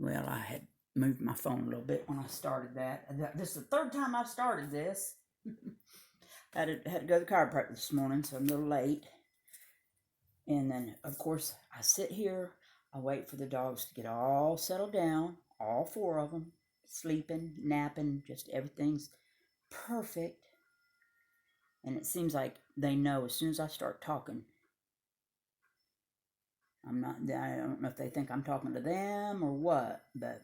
Well, I had moved my phone a little bit when I started that. This is the third time I've started this. had to go to the chiropractor this morning, so I'm a little late. And then, of course, I sit here. I wait for the dogs to get all settled down, all four of them, sleeping, napping, just everything's perfect. And it seems like they know as soon as I start talking. I don't know if they think I'm talking to them or what, but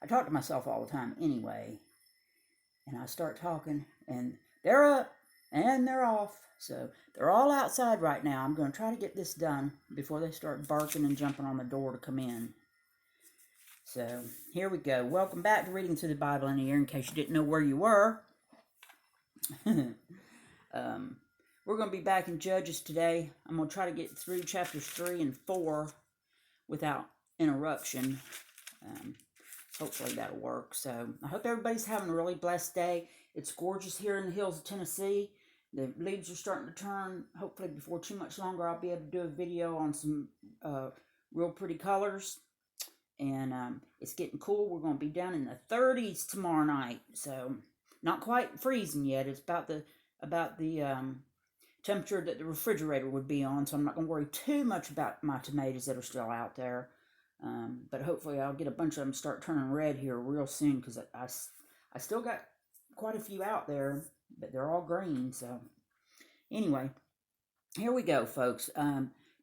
I talk to myself all the time anyway. And I start talking, and they're up, and they're off. So they're all outside right now. I'm going to try to get this done before they start barking and jumping on the door to come in. So here we go. Welcome back to Reading Through the Bible in a Year, in case you didn't know where you were. We're going to be back in Judges today. I'm going to try to get through chapters 3 and 4 without interruption. Hopefully that'll work. So I hope everybody's having a really blessed day. It's gorgeous here in the hills of Tennessee. The leaves are starting to turn. Hopefully before too much longer I'll be able to do a video on some real pretty colors. And it's getting cool. We're going to be down in the 30s tomorrow night. So not quite freezing yet. It's about the temperature that the refrigerator would be on. So I'm not going to worry too much about my tomatoes that are still out there. But hopefully I'll get a bunch of them start turning red here real soon, because I still got quite a few out there, but they're all green. So anyway, here we go, folks.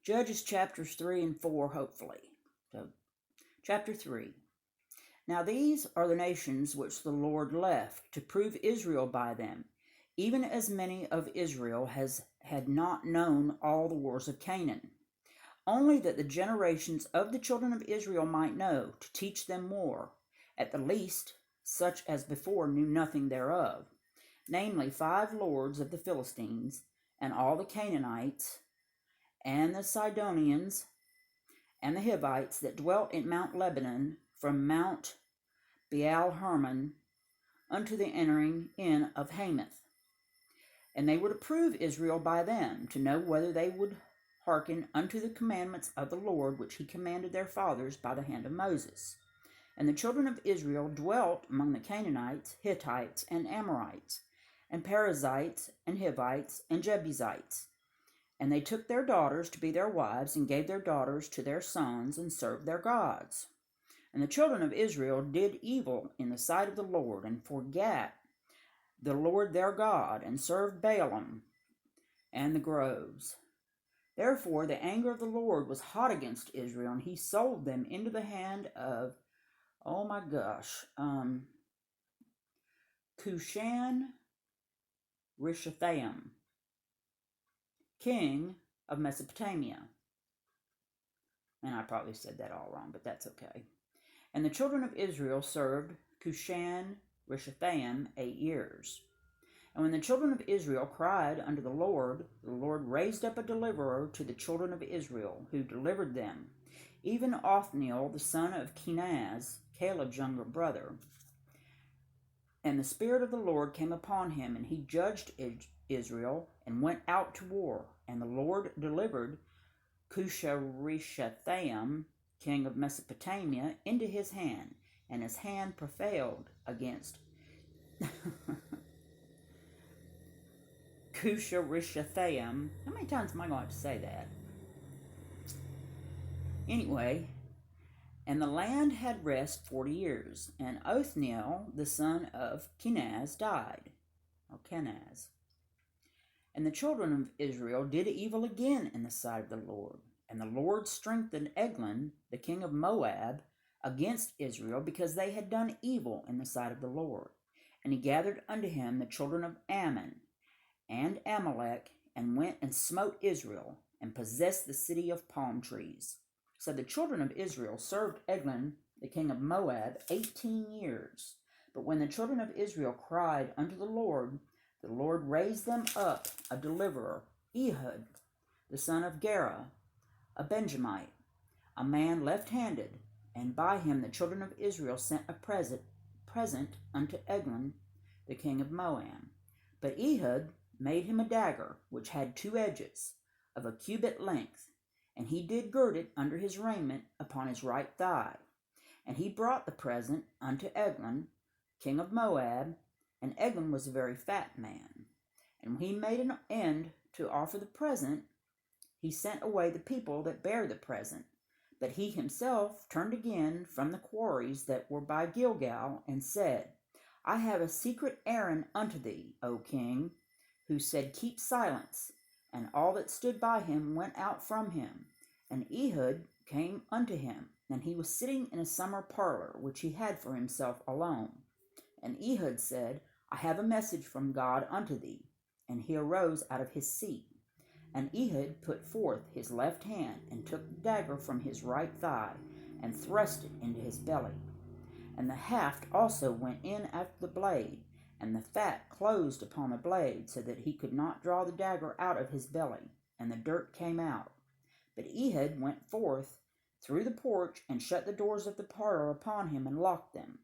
Judges chapters 3 and 4, hopefully. So chapter 3. Now these are the nations which the Lord left to prove Israel by them, even as many of Israel had not known all the wars of Canaan. Only that the generations of the children of Israel might know, to teach them war, at the least such as before knew nothing thereof, namely 5 lords of the Philistines, and all the Canaanites, and the Sidonians, and the Hivites that dwelt in Mount Lebanon, from Mount Baal-Hermon unto the entering in of Hamath. And they would approve Israel by them, to know whether they would hearken unto the commandments of the Lord, which he commanded their fathers by the hand of Moses. And the children of Israel dwelt among the Canaanites, Hittites, and Amorites, and Perizzites, and Hivites, and Jebusites. And they took their daughters to be their wives, and gave their daughters to their sons, and served their gods. And the children of Israel did evil in the sight of the Lord, and forgat the Lord their God, and served Baalim and the groves. Therefore the anger of the Lord was hot against Israel, and he sold them into the hand of, Cushan-Rishathaim, king of Mesopotamia. And I probably said that all wrong, but that's okay. And the children of Israel served Cushan-Rishathaim 8 years. And when the children of Israel cried unto the Lord raised up a deliverer to the children of Israel, who delivered them, even Othniel the son of Kenaz, Caleb's younger brother. And the Spirit of the Lord came upon him, and he judged Israel, and went out to war. And the Lord delivered Cushan-Rishathaim, king of Mesopotamia, into his hand, and his hand prevailed against Cushan-Rishathaim. How many times am I going to have to say that? Anyway, and the land had rest 40 years, and Othniel, the son of Kenaz, died. Kenaz. And the children of Israel did evil again in the sight of the Lord. And the Lord strengthened Eglon, the king of Moab, against Israel, because they had done evil in the sight of the Lord. And he gathered unto him the children of Ammon and Amalek, and went and smote Israel, and possessed the city of palm trees. So the children of Israel served Eglon, the king of Moab, 18 years. But when the children of Israel cried unto the Lord raised them up a deliverer, Ehud, the son of Gera, a Benjamite, a man left-handed, and by him the children of Israel sent a present unto Eglon, the king of Moab. But Ehud made him a dagger, which had 2 edges, of a cubit length, and he did gird it under his raiment upon his right thigh. And he brought the present unto Eglon, king of Moab, and Eglon was a very fat man. And when he made an end to offer the present, he sent away the people that bare the present. But he himself turned again from the quarries that were by Gilgal, and said, I have a secret errand unto thee, O king. Who said, Keep silence. And all that stood by him went out from him. And Ehud came unto him, and he was sitting in a summer parlor, which he had for himself alone. And Ehud said, I have a message from God unto thee. And he arose out of his seat. And Ehud put forth his left hand, and took the dagger from his right thigh, and thrust it into his belly. And the haft also went in after the blade, and the fat closed upon the blade, so that he could not draw the dagger out of his belly, and the dirt came out. But Ehud went forth through the porch, and shut the doors of the parlor upon him, and locked them.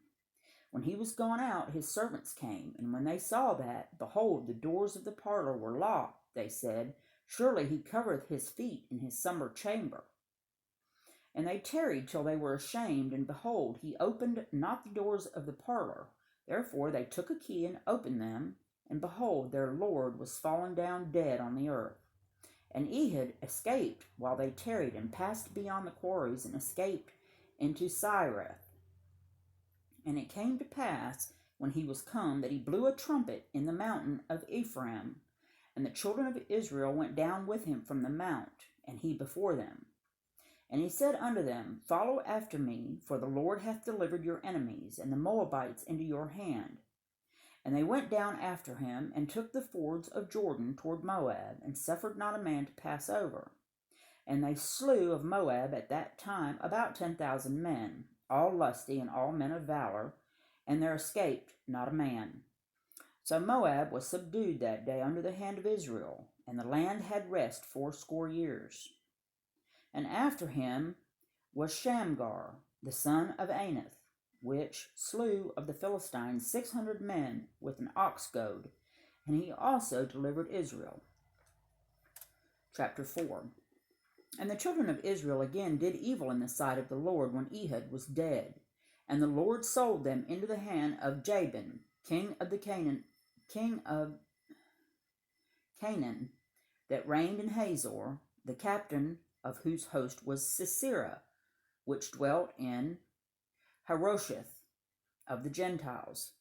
When he was gone out, his servants came, and when they saw that, behold, the doors of the parlor were locked, they said, Surely he covereth his feet in his summer chamber. And they tarried till they were ashamed, and behold, he opened not the doors of the parlor. Therefore they took a key and opened them, and behold, their lord was fallen down dead on the earth. And Ehud escaped while they tarried, and passed beyond the quarries, and escaped into Sireth. And it came to pass, when he was come, that he blew a trumpet in the mountain of Ephraim. And the children of Israel went down with him from the mount, and he before them. And he said unto them, Follow after me, for the Lord hath delivered your enemies, and the Moabites into your hand. And they went down after him, and took the fords of Jordan toward Moab, and suffered not a man to pass over. And they slew of Moab at that time about 10,000 men, all lusty and all men of valor, and there escaped not a man. So Moab was subdued that day under the hand of Israel, and the land had rest 80 years. And after him was Shamgar, the son of Anath, which slew of the Philistines 600 men with an ox goad, and he also delivered Israel. Chapter 4. And the children of Israel again did evil in the sight of the Lord when Ehud was dead. And the Lord sold them into the hand of Jabin, king of Canaan, that reigned in Hazor, the captain of whose host was Sisera, which dwelt in Harosheth of the Gentiles.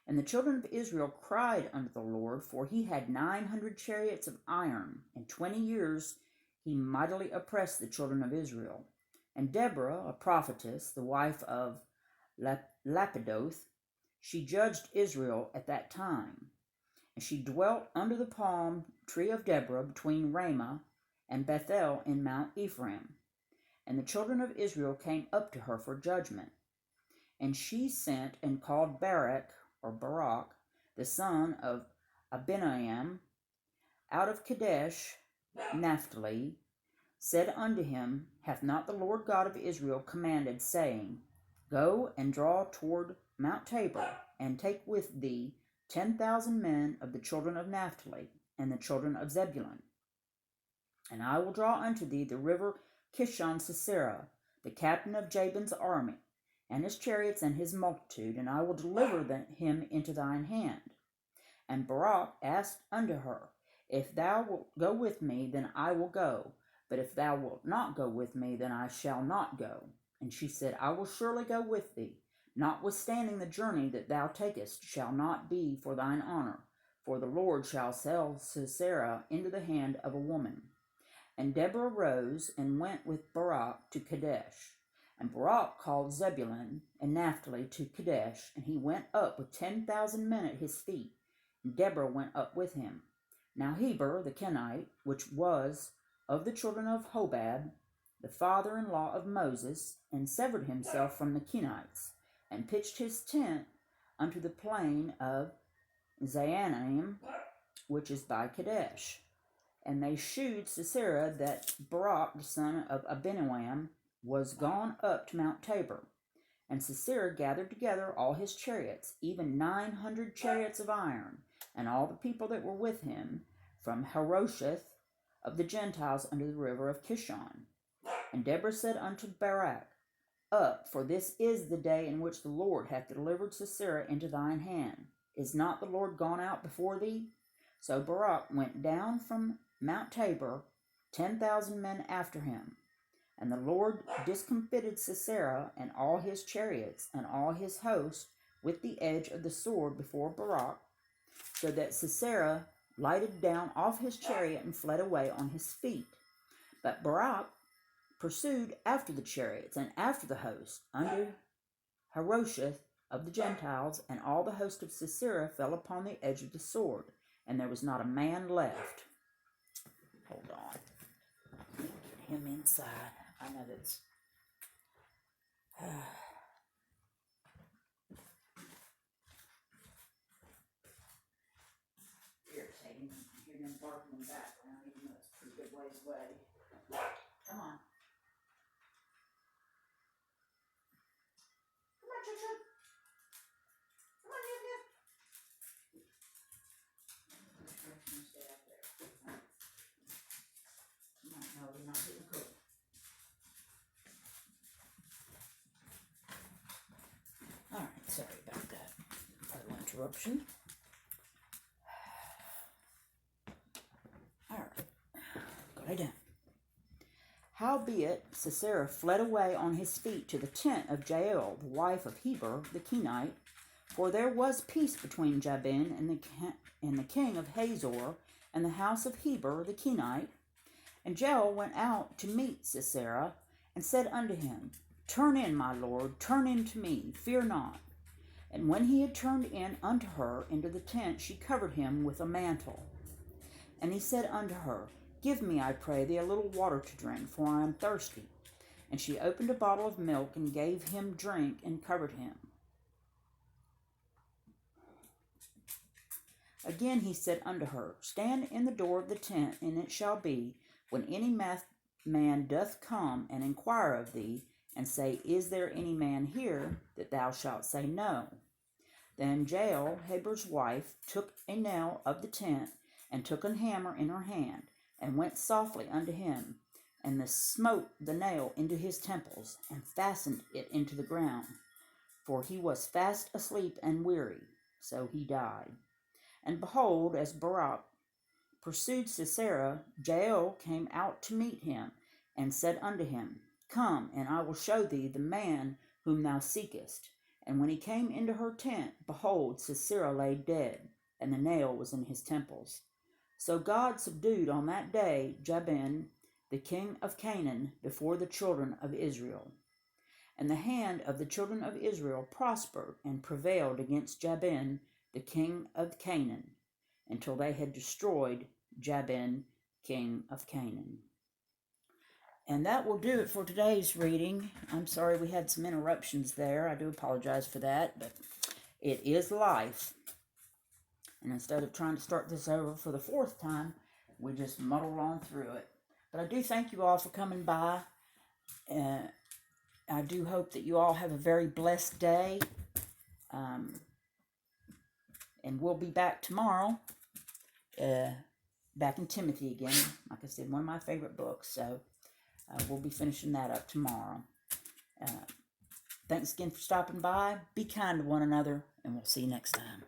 And the children of Israel cried unto the Lord, for he had 900 chariots of iron. In 20 years he mightily oppressed the children of Israel. And Deborah, a prophetess, the wife of Lapidoth, she judged Israel at that time. And she dwelt under the palm tree of Deborah between Ramah and Bethel in Mount Ephraim. And the children of Israel came up to her for judgment. And she sent and called Barak, the son of Abinoam, out of Kadesh, Naphtali, said unto him, Hath not the Lord God of Israel commanded, saying, Go and draw toward Mount Tabor, and take with thee 10,000 men of the children of Naphtali, and the children of Zebulun. And I will draw unto thee the river Kishon Sisera, the captain of Jabin's army, and his chariots and his multitude, and I will deliver him into thine hand. And Barak asked unto her, If thou wilt go with me, then I will go. But if thou wilt not go with me, then I shall not go. And she said, I will surely go with thee, notwithstanding the journey that thou takest shall not be for thine honor, for the Lord shall sell Sisera into the hand of a woman. And Deborah rose and went with Barak to Kadesh. And Barak called Zebulun and Naphtali to Kadesh, and he went up with 10,000 men at his feet, and Deborah went up with him. Now Heber the Kenite, which was of the children of Hobab, the father-in-law of Moses, and severed himself from the Kenites, and pitched his tent unto the plain of Zaanaim, which is by Kadesh. And they shewed Sisera that Barak the son of Abinoam was gone up to Mount Tabor. And Sisera gathered together all his chariots, even 900 chariots of iron, and all the people that were with him, from Harosheth of the Gentiles unto the river of Kishon. And Deborah said unto Barak, up, for this is the day in which the Lord hath delivered Sisera into thine hand. Is not the Lord gone out before thee? So Barak went down from Mount Tabor, 10,000 men after him. And the Lord discomfited Sisera and all his chariots and all his host with the edge of the sword before Barak, so that Sisera lighted down off his chariot and fled away on his feet. But Barak pursued after the chariots and after the host under Harosheth of the Gentiles, and all the host of Sisera fell upon the edge of the sword, and there was not a man left. Hold on. Get him inside. I know that's... irritating. I hear them barking in the background, even though it's a pretty good ways away. Come on. Come on, Choo Choo. Come on, Nip Nip. Stay up there. Come on, no, we're not getting cooked. Alright, sorry about that. Little interruption. Alright, go down. Howbeit Sisera fled away on his feet to the tent of Jael, the wife of Heber the Kenite, for there was peace between Jabin and the king of Hazor and the house of Heber the Kenite. And Jael went out to meet Sisera, and said unto him, Turn in, my lord, turn in to me, fear not. And when he had turned in unto her into the tent, she covered him with a mantle. And he said unto her, Give me, I pray thee, a little water to drink, for I am thirsty. And she opened a bottle of milk, and gave him drink, and covered him. Again he said unto her, Stand in the door of the tent, and it shall be, when any man doth come and inquire of thee, and say, Is there any man here? That thou shalt say, No. Then Jael, Heber's wife, took a nail of the tent, and took a hammer in her hand, and went softly unto him, and smote the nail into his temples, and fastened it into the ground. For he was fast asleep and weary, so he died. And behold, as Barak pursued Sisera, Jael came out to meet him, and said unto him, Come, and I will show thee the man whom thou seekest. And when he came into her tent, behold, Sisera lay dead, and the nail was in his temples. So God subdued on that day Jabin, the king of Canaan, before the children of Israel. And the hand of the children of Israel prospered and prevailed against Jabin, the king of Canaan, until they had destroyed Jabin, king of Canaan. And that will do it for today's reading. I'm sorry we had some interruptions there. I do apologize for that, but it is life. And instead of trying to start this over for the fourth time, we just muddle on through it. But I do thank you all for coming by. I do hope that you all have a very blessed day. And we'll be back tomorrow. Back in Timothy again. Like I said, one of my favorite books. So we'll be finishing that up tomorrow. Thanks again for stopping by. Be kind to one another, and we'll see you next time.